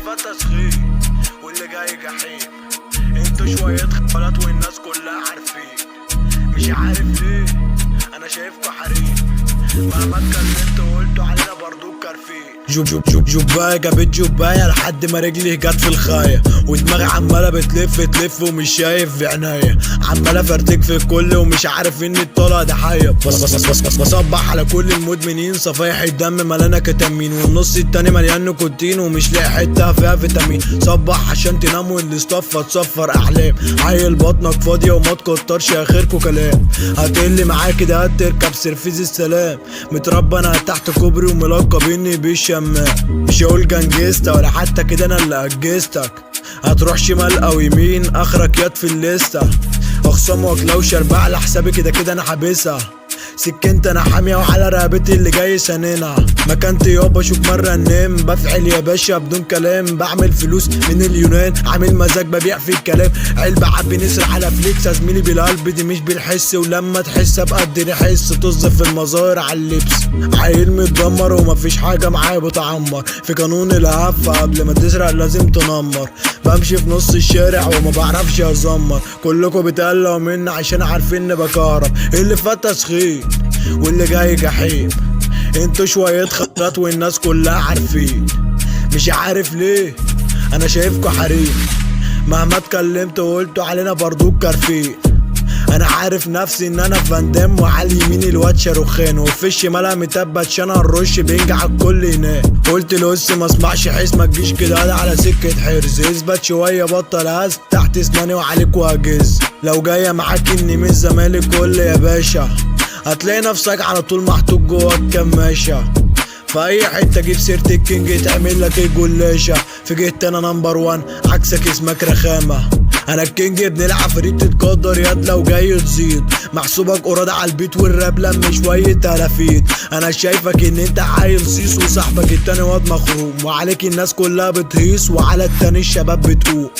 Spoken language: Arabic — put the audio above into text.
فات تسخين واللي جاي جحيم. انتوا شوية خبالات والناس كلها عارفين. مش عارف ليه انا شايفكوا حريم، مهما اتكلمت وقلتوا علينا برضو كارفين. جوباية جابت جوباية لحد ما رجلي جت في الخاية، ودماغي عمالة بتلف ومش شايف بعينيا، عمالة فرتك في الكل ومش عارف اني الطلع ده حية. بصبح على كل المدمنين، صفايح الدم ملانة كتامين، والنص التاني مليان نيكوتين ومش لاقي حتة فيها فيتامين. صبح عشان تنام واللي اصطفى تصفر احلام، عيل بطنك فاضية وما تكترش اخركوا كلام. هتقلي معاك كده هتركب سرفيز السلام، متربى انا تحت كوبري وملقبيني بالشمام. مش هقول جنجستا ولا حتى كده انا اللي اجستك، هتروح شمال او يمين اخرك يد في الليسته. اخصامك لو شربع على حسابي كده انا حابسها، سكنت انا حامية وعلى رقبتي اللي جاي سنينها. مكانتي يابا شوف مرة النام، بفعل يا باشا بدون كلام، بعمل فلوس من اليونان، عامل مزاج ببيع في الكلام. علبة عبي نسر على فليكس يا زميلي بالقلب دي مش بالحس، ولما تحس ابقى اديني حس طز في المظاهر على اللبس. عيل متدمر ومفيش حاجة معايا بتعمر، في قانون الهفة قبل ما تسرق لازم تنمر. بمشي في نص الشارع وما بعرفش ازمر، كلكوا بتقلقوا مني عشان عارفين بكهرب. اللي فات تسخين واللي جاي جحيم، انتوا شوية خبالات والناس كلها عارفين. مش عارف ليه انا شايفكوا حريم، مهما اتكلمت وقلتوا علينا برضو كارفين. انا عارف نفسي ان انا فاندام، وعلى اليمين الواد شاروخان، وفي الشمال متبت شانا الرش بينجح الكل هناك. قلت لوس ما اسمعش حس ما تجيش كده على سكة حرز، اثبت شوية بطل هز تحت اسناني وعليك واجز. لو جاية معاك اني من الزمالك قول يا باشا، هتلاقي نفسك على طول محطوط جوا الكماشة. في اي حتة جيب سيرة الكينج تعمل لك الجلاشة، في جهت انا نمبر 1 عكسك اسمك رخامة. انا الكينج ابن العفريت تتقدر ياد لو جاي تزيد، محسوبك قراد على البيت والراب لم شوية تلافيت. انا شايفك ان انت عيل صيص وصاحبك التاني واد مخروم، وعليك الناس كلها بتهيص وعلى التاني الشباب بتقوم.